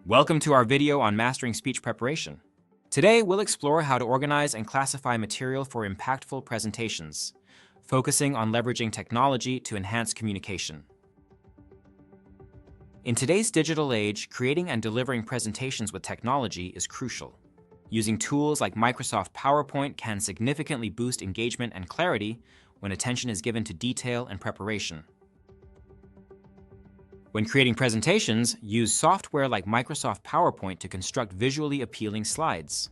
Welcome to our video on mastering speech preparation. Today, we'll explore how to organize and classify material for impactful presentations, focusing on leveraging technology to enhance communication. In today's digital age, creating and delivering presentations with technology is crucial. Using tools like Microsoft PowerPoint can significantly boost engagement and clarity when attention is given to detail and preparation. When creating presentations, use software like Microsoft PowerPoint to construct visually appealing slides.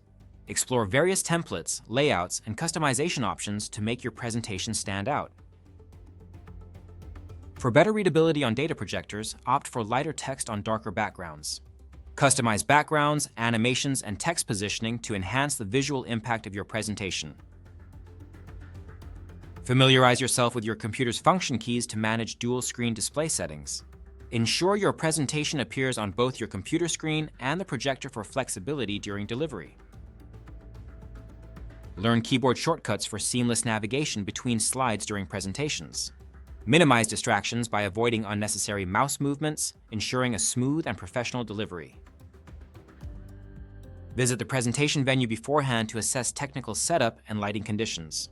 Explore various templates, layouts, and customization options to make your presentation stand out. For better readability on data projectors, opt for lighter text on darker backgrounds. Customize backgrounds, animations, and text positioning to enhance the visual impact of your presentation. Familiarize yourself with your computer's function keys to manage dual-screen display settings. Ensure your presentation appears on both your computer screen and the projector for flexibility during delivery. Learn keyboard shortcuts for seamless navigation between slides during presentations. Minimize distractions by avoiding unnecessary mouse movements, ensuring a smooth and professional delivery. Visit the presentation venue beforehand to assess technical setup and lighting conditions.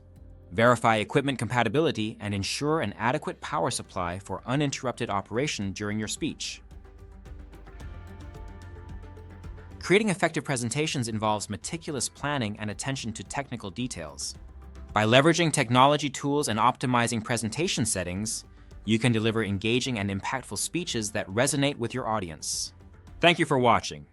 Verify equipment compatibility and ensure an adequate power supply for uninterrupted operation during your speech. Creating effective presentations involves meticulous planning and attention to technical details. By leveraging technology tools and optimizing presentation settings, you can deliver engaging and impactful speeches that resonate with your audience. Thank you for watching.